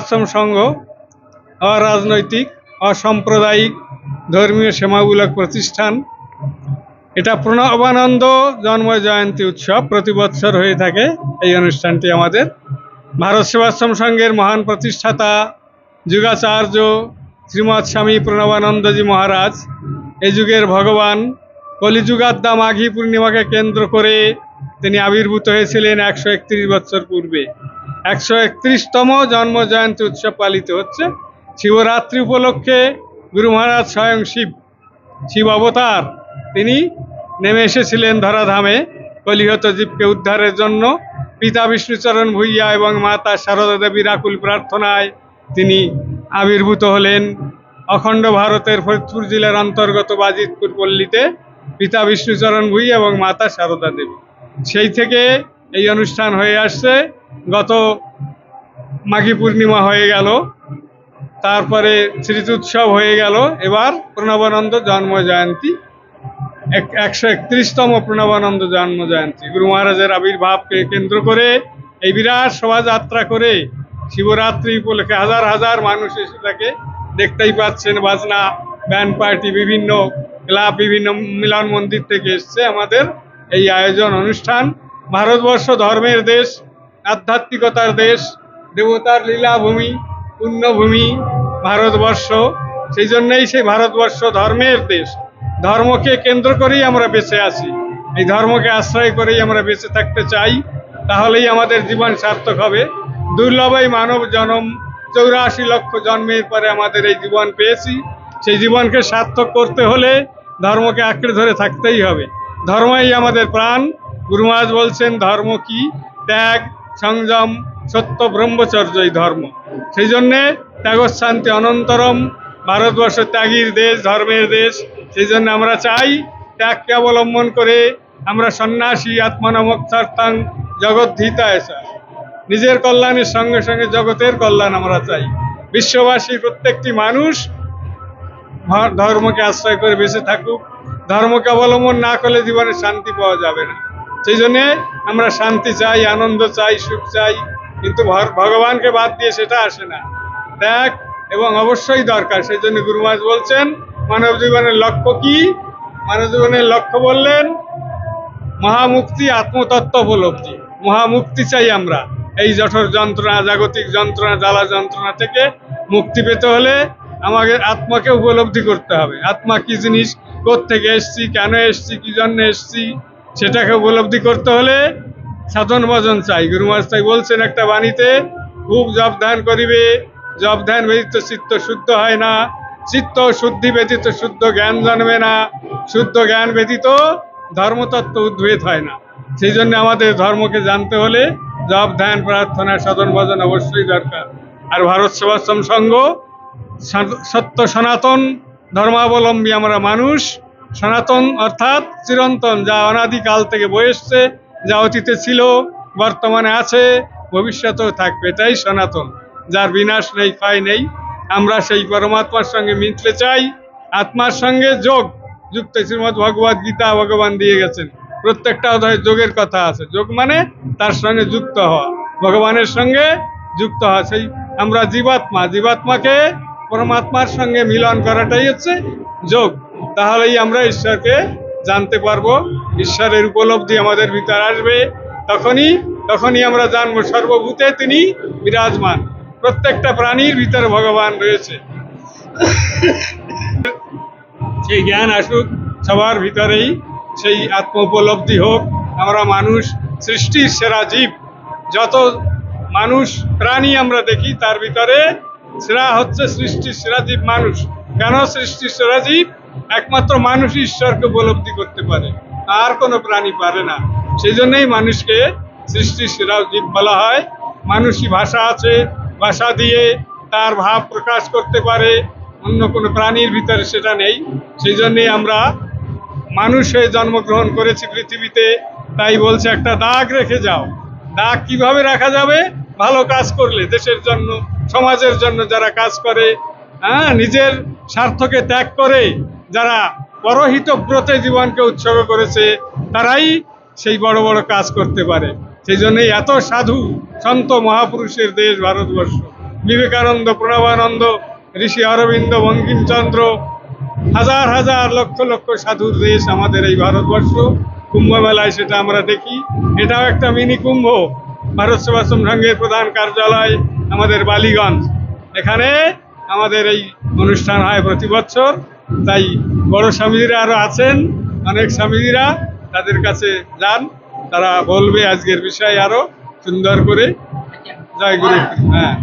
সেবাশ্রম সংঘ অরাজনৈতিক অসাম্প্রদায়িক ধর্মীয় সেবামূলক প্রতিষ্ঠান। এটা প্রণবানন্দ জন্ম জয়ন্তী উৎসব প্রতি বছর হয়ে থাকে। এই অনুষ্ঠানটি আমাদের ভারত সেবাশ্রম সংঘের মহান প্রতিষ্ঠাতা যুগাচার্য শ্রীমৎ স্বামী প্রণবানন্দজি মহারাজ, এই যুগের ভগবান, কলিযুগাদ্দা মাঘী পূর্ণিমাকে কেন্দ্র করে তিনি আবির্ভূত হয়েছিলেন 131 বছর পূর্বে। 131তম জন্ম জয়ন্তী উৎসব পালিত হচ্ছে। শিবরাত্রি উপলক্ষে গুরু মহারাজ স্বয়ং শিব অবতার তিনি নেমে এসেছিলেন ধরাধামে কলিহত জীবকে উদ্ধারের জন্য। পিতা বিষ্ণুচরণ ভূঁইয়া এবং মাতা সারদা দেবীর আকুল প্রার্থনায় তিনি আবির্ভূত হলেন অখণ্ড ভারতের ফরিদপুর জেলার অন্তর্গত বাজিতপুর পল্লীতে। পিতা বিষ্ণুচরণ ভূঁইয়া এবং মাতা সারদা দেবী, সেই থেকে এই অনুষ্ঠান হয়ে আসছে। গত মাঘী পূর্ণিমা হয়ে গেল, তারপরে স্মৃতি উৎসব হয়ে গেল, এবার প্রণবানন্দ জন্ম জয়ন্তী 131তম প্রণবানন্দ জন্ম জয়ন্তী। গুরু মহারাজের আবির্ভাবকে কেন্দ্র করে এই বিরাট শোভাযাত্রা করে শিবরাত্রি উপলক্ষে হাজার হাজার মানুষ এসে থাকে। দেখতেই পাচ্ছেন, বাজনা ব্যান্ড পার্টি, বিভিন্ন ক্লাব, বিভিন্ন মিলন মন্দির থেকে এসছে আমাদের এই আয়োজন অনুষ্ঠান। ভারতবর্ষ ধর্মের দেশ, আধ্যাত্মিকতার দেশ, দেবতার লীলাভূমি, পুণ্যভূমি ভারতবর্ষ। সেই জন্যই সেই ভারতবর্ষ ধর্মের দেশ। ধর্মকে কেন্দ্র করেই আমরা বেঁচে আছি, এই ধর্মকে আশ্রয় করেই আমরা বেঁচে থাকতে চাই, তাহলেই আমাদের জীবন সার্থক হবে। দুর্লভ এই মানব জন্ম, 84 লক্ষ জন্মের পরে আমাদের এই জীবন পেয়েছি। সেই জীবনকে সার্থক করতে হলে ধর্মকে আঁকড়ে ধরে থাকতেই হবে। ধর্মই আমাদের প্রাণ। গুরু মহারাজ বলছেন, ধর্ম কি? ত্যাগ, সংযম, সত্য, ব্রহ্মচর্যই ধর্ম। সেই জন্যে ত্যাগশান্তি অনন্তরম। ভারতবর্ষ ত্যাগীর দেশ, ধর্মের দেশ। সেই জন্য আমরা চাই ত্যাগকে অবলম্বন করে আমরা সন্ন্যাসী আত্মনমোক্ষার্থাং জগদ্ধিতায় চাই। নিজের কল্যাণের সঙ্গে সঙ্গে জগতের কল্যাণ আমরা চাই। বিশ্ববাসীর প্রত্যেকটি মানুষ ধর্মকে আশ্রয় করে বেঁচে থাকুক। ধর্মকে অবলম্বন না করলে জীবনে শান্তি পাওয়া যাবে না। সেই জন্যে আমরা শান্তি চাই, আনন্দ চাই, সুখ চাই, কিন্তু ভগবানকে বাদ দিয়ে সেটা আসে না। ত্যাগ এবং অবশ্যই দরকার। সেই জন্য গুরু মহারাজ বলছেন, মানব জীবনের লক্ষ্য কি? মানব জীবনের লক্ষ্য বললেন মহামুক্তি, আত্মতত্ত্ব উপলব্ধি। মহামুক্তি চাই আমরা। এই জঠর যন্ত্রণা, জাগতিক যন্ত্রণা, জ্বালা যন্ত্রণা থেকে মুক্তি পেতে হলে আমাদের আত্মাকে উপলব্ধি করতে হবে। আত্মা কি জিনিস, কোত্থেকে এসছি, কেন এসছি, কি জন্য এসছি, সেটাকে উপলব্ধি করতে হলে সাধন ভজন চাই। গুরু মহারাজ তাই বলছেন একটা বাণীতে, খুব জপ ধ্যান করিবে, জপ ধ্যান ব্যতীত চিত্ত শুদ্ধ হয় না, চিত্ত শুদ্ধি ব্যতীত শুদ্ধ জ্ঞান জন্মে না, শুদ্ধ জ্ঞান ব্যতীত ধর্মতত্ত্ব উদ্ভেদ হয় না। সেই জন্য আমাদের ধর্মকে জানতে হলে জপ ধ্যান প্রার্থনা সাধন ভজন অবশ্যই দরকার। আর ভারত সেবাশ্রম সংঘ সত্য সনাতন ধর্মাবলম্বী আমরা মানুষ। সনাতন অর্থাৎ চিরন্তন, যা অনাদিকাল থেকে বয়ে এসছে, যা অতীতে ছিল, বর্তমানে আছে, ভবিষ্যতেও থাকবে, এটাই সনাতন, যার বিনাশ নেই, ক্ষয় নেই। আমরা সেই পরমাত্মার সঙ্গে মিশতে চাই। আত্মার সঙ্গে যোগ যুক্ত শ্রীমদ্ ভগবদ গীতা ভগবান দিয়ে গেছেন। প্রত্যেকটা অধ্যায়ে যোগের কথা আছে। যোগ মানে তার সঙ্গে যুক্ত হওয়া, ভগবানের সঙ্গে যুক্ত হওয়া। সেই আমরা জীবাত্মা, জীবাত্মাকে পরমাত্মার সঙ্গে মিলন করাটাই হচ্ছে যোগ। তাহলেই আমরা ঈশ্বরকে জানতে পারবো, ঈশ্বরের উপলব্ধি আমাদের ভিতর আসবে। তখনই আমরা জানবো সর্বভূতে তিনি বিরাজমান। প্রত্যেকটা প্রাণীর ভিতরে ভগবান রয়েছে। সেই জ্ঞান আসুক সবার ভিতরেই, সেই আত্ম উপলব্ধি হোক। আমরা মানুষ সৃষ্টির সেরা জীব। যত মানুষ প্রাণী আমরা দেখি, তার ভিতরে সেরা হচ্ছে সৃষ্টির সেরা জীব মানুষ। কেন সৃষ্টির সেরা জীব? একমাত্র মানুষ ঈশ্বরকে উপলব্ধি করতে পারে, আর কোনো প্রাণী পারে না। সেই জন্যই মানুষকে সৃষ্টির সেরা জীব বলা হয়। মানুষই ভাষা আছে, ভাষা দিয়ে তার ভাব প্রকাশ করতে পারে, অন্য কোনো প্রাণীর ভিতরে সেটা নেই। সেই জন্যই আমরা মানুষ হয়ে জন্মগ্রহণ করেছি পৃথিবীতে। তাই বলছে একটা দাগ রেখে যাও। দাগ কিভাবে রাখা যাবে? ভালো কাজ করলে, দেশের জন্য, সমাজের জন্য যারা কাজ করে, নিজের স্বার্থকে ত্যাগ করে যারা পরহিতব্রতে জীবনকে উৎসর্গ করেছে, তারাই সেই বড় বড় কাজ করতে পারে। সেই জন্যই এত সাধু সন্ত মহাপুরুষের দেশ ভারতবর্ষ। বিবেকানন্দ, প্রণবানন্দ, ঋষি অরবিন্দ, বঙ্কিমচন্দ্র, হাজার হাজার লক্ষ লক্ষ সাধুর দেশ আমাদের এই ভারতবর্ষ। কুম্ভ মেলায় সেটা আমরা দেখি। এটাও একটা মিনি কুম্ভ। ভারত সেবাশ্রম সংঘের প্রধান কার্যালয় আমাদের বালিগঞ্জ, এখানে আমাদের এই অনুষ্ঠান হয় প্রতি বছর। তাই বড় স্বামীজিরা আরো আছেন, অনেক স্বামীজিরা, তাদের কাছে যান, তারা বলবে আজকের বিষয় আরো সুন্দর করে। জয় গুরু। হ্যাঁ।